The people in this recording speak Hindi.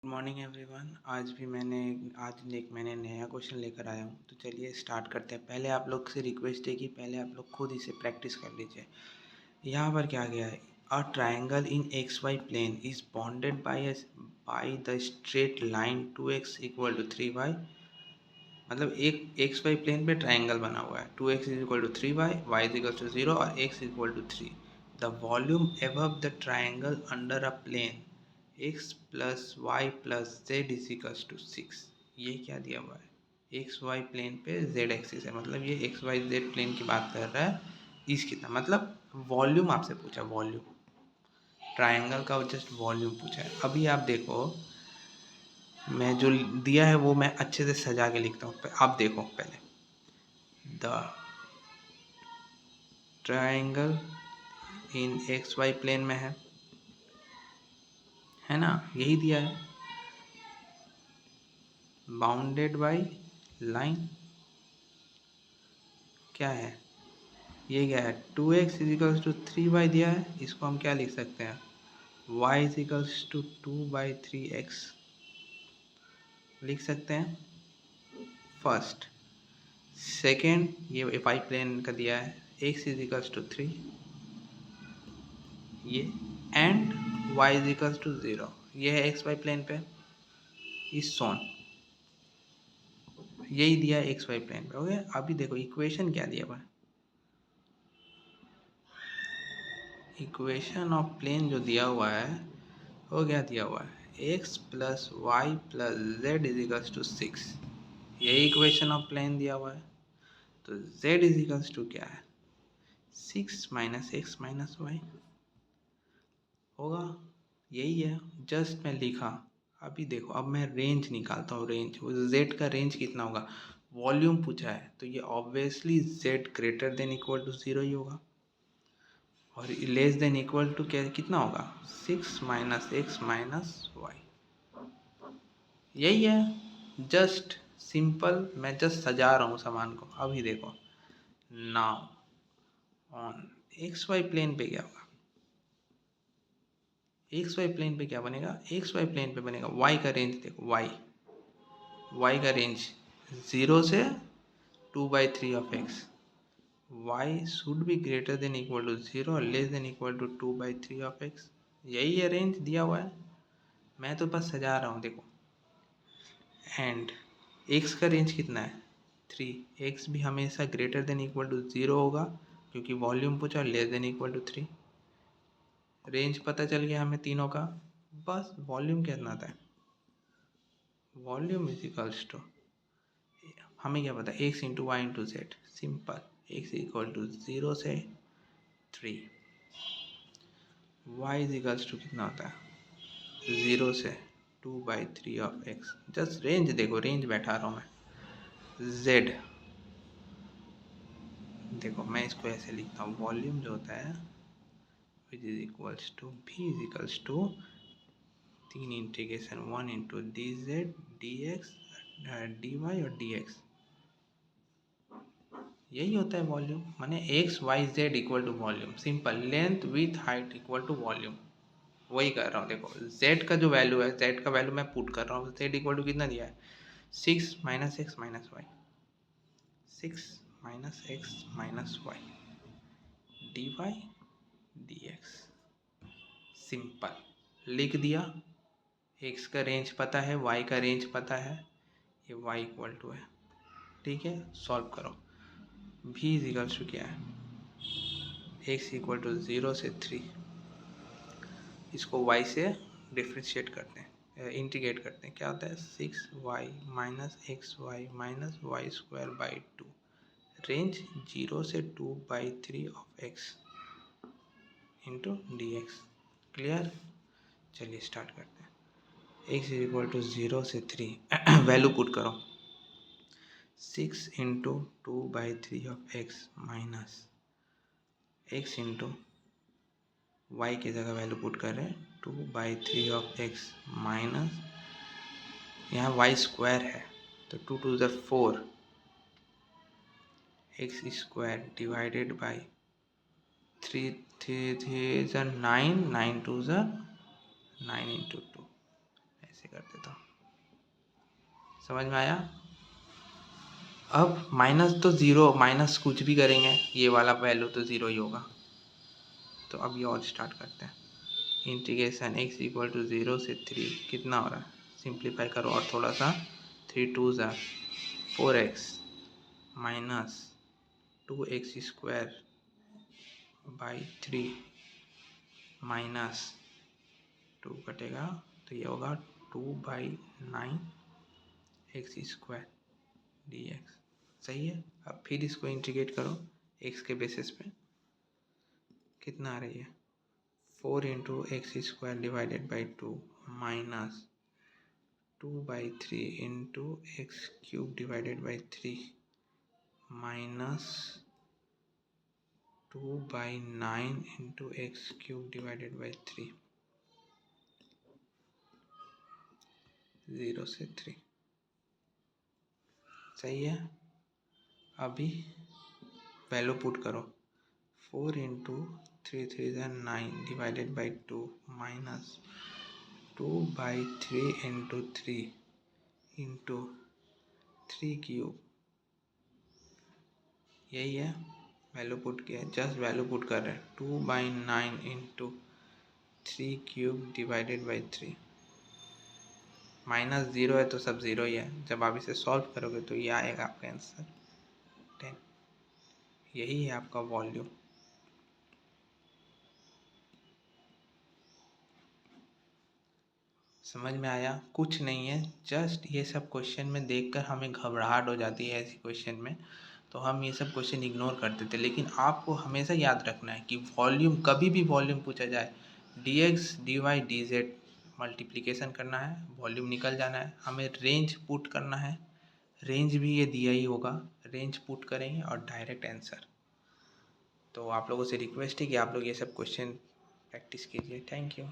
Good morning everyone. आज एक मैंने नया क्वेश्चन लेकर आया हूँ, तो चलिए स्टार्ट करते हैं। पहले आप लोग से रिक्वेस्ट है कि पहले आप लोग खुद इसे प्रैक्टिस कर लीजिए। यहाँ पर क्या गया है, a triangle in x y plane is bounded by the straight line 2x equal to 3y। मतलब एक एक्स वाई प्लेन पे ट्राइंगल बना हुआ है, 2x is equal to 3y, y is equal to 0 और x is equal to 3। The volume above the triangle under a plane x plus y plus z is equal to 6। ये क्या दिया हुआ है, एक्स वाई प्लेन पे जेड एक्सिस है, मतलब ये एक्स वाई जेड प्लेन की बात कर रहा है। इस कितना मतलब वॉल्यूम आपसे पूछा, वॉल्यूम ट्राइंगल का जस्ट वॉल्यूम पूछा है। अभी आप देखो, मैं जो दिया है वो मैं अच्छे से सजा के लिखता हूँ, आप देखो पहले। The triangle in x y plane में है ना, यही दिया है। बाउंडेड बाय लाइन क्या है, ये क्या है, 2x इजिकल्स टू 3y दिया है। इसको हम क्या लिख सकते हैं, y इजिकल्स टू 2/3x लिख सकते हैं फर्स्ट। सेकेंड, ये y प्लेन का दिया है, x इजिकल्स टू 3 ये, एंड y इजिकल्स टू 0। ये है एक्स वाई प्लेन पे इस सोन, यही दिया है एक्स वाई प्लेन पे। ओके, अभी देखो इक्वेशन क्या दिया हुआ है, इक्वेशन ऑफ प्लेन जो दिया हुआ है वो क्या दिया हुआ है, x plus y plus z equals to 6। यही इक्वेशन ऑफ प्लेन दिया हुआ है। तो जेड इजिकल्स टू क्या है, 6 माइनस एक्स माइनस वाई होगा, यही है। जस्ट मैं लिखा। अभी देखो, अब मैं रेंज निकालता हूँ। रेंज, वो जेड का रेंज कितना होगा, वॉल्यूम पूछा है तो ये obviously z greater than equal to 0 ही होगा, और लेस देन इक्वल टू क्या कितना होगा, 6 माइनस एक्स माइनस वाई। यही है, जस्ट सिंपल। मैं जस्ट सजा रहा हूँ सामान को। अभी देखो, now on x y plane पे क्या होगा, एक्स वाई प्लेन पे क्या बनेगा, एक्स वाई प्लेन पे बनेगा वाई का रेंज। देखो वाई का रेंज 0 से 2/3 of x. Y should be greater than equal to 0 और less than equal to 2/3 of x. यही है रेंज दिया हुआ है, मैं तो बस सजा रहा हूँ। देखो, एंड एक्स का रेंज कितना है, 3। एक्स भी हमेशा ग्रेटर देन इक्वल टू 0 होगा, क्योंकि वॉल्यूम पूछा, less than equal to 3। Range पता चल गया हमें तीनों का। बस वॉल्यूम कितना था, वॉल्यूम इज इक्वल्स टू, हमें क्या पता, x into y into z. Simple, x equal to 0 से 3, वाई इज इक्वल्स टू कितना होता है, 0 से 2/3 ऑफ एक्स। जस्ट रेंज देखो, रेंज बैठा रहा हूँ मैं। जेड देखो, मैं इसको ऐसे लिखता हूँ, वॉल्यूम जो होता है विच इज इक्वल्स टू भी is equals to 3 integration 1 into d z d x d y और डी एक्स। यही होता है वॉल्यूम, माने x y z equal to volume. Simple, length with height equal to volume. वही कर रहा हूँ। देखो, जेड का जो वैल्यू है, जेड का वैल्यू मैं पुट कर रहा हूँ। जेड इक्वल टू कितना दिया है, 6 minus x minus y, 6 minus x minus y d y d x. Simple लिख दिया। एक्स का रेंज पता है, वाई का रेंज पता है, ये वाई इक्वल टू है। ठीक है, सॉल्व करो। भी इज इक्वल्स टू क्या है, एक्स इक्वल टू 0 से 3। इसको वाई से डिफ्रेंशिएट करते हैं, इंटीग्रेट करते हैं। क्या होता है, 6y minus x y minus y square by 2। Range 0 से 2/3 of x into d x. Clear, चलिए स्टार्ट करते हैं। एक्स इज इक्वल टू 0 से 3 वैल्यू पुट करो, 6 into 2/3 of x minus x into y की जगह वैल्यू पुट कर रहे हैं 2/3 ऑफ एक्स माइनस, यहाँ वाई स्क्वायर है तो 2 टू ज़र 4 एक्स स्क्वायर डिवाइडेड बाई 3 3 3 ज़र 9 9 टू ज़र 9 इंटू 2। ऐसे कर देता हूँ, समझ में आया। अब माइनस तो ज़ीरो, माइनस कुछ भी करेंगे ये वाला वैल्यू तो ज़ीरो ही होगा। तो अब ये और स्टार्ट करते हैं। इंटीग्रेशन x इक्वल टू 0 से 3 कितना हो रहा है, सिंप्लीफाई करो और थोड़ा सा, 3 2 ज़ा 4x minus 2x square by 3 minus 2 कटेगा तो ये होगा 2/9 x स्क्वायर dx। सही है। अब फिर इसको इंटीग्रेट करो x के बेसिस पे, कितना आ रही है 4 into x square divided by 2 minus 2/3 into x cube divided by 3 minus 2/9 into x cube divided by 3, 0 से 3। सही है। अभी वैल्यू पुट करो, 4 into 3 3 9 divided by 2 minus 2/3 into 3 into 3 cube, यही है। वैल्यू पुट किया, जस्ट वैल्यू पुट कर रहे हैं, 2/9 into 3 cube divided by 3, minus zero है तो सब ज़ीरो ही है। जब आप इसे सॉल्व करोगे तो ये आएगा आपका आंसर 10। यही है आपका वॉल्यूम। समझ में आया। कुछ नहीं है, जस्ट ये सब क्वेश्चन में देखकर हमें घबराहट हो जाती है ऐसे क्वेश्चन में, तो हम ये सब क्वेश्चन इग्नोर करते थे। लेकिन आपको हमेशा याद रखना है कि वॉल्यूम, कभी भी वॉल्यूम पूछा जाए, dx dy dz मल्टीप्लिकेशन करना है, वॉल्यूम निकल जाना है, हमें रेंज पुट करना है, रेंज भी ये दिया ही होगा, रेंज पुट करेंगे और डायरेक्ट आंसर। तो आप लोगों से रिक्वेस्ट है कि आप लोग ये सब क्वेश्चन प्रैक्टिस कीजिए। Thank you.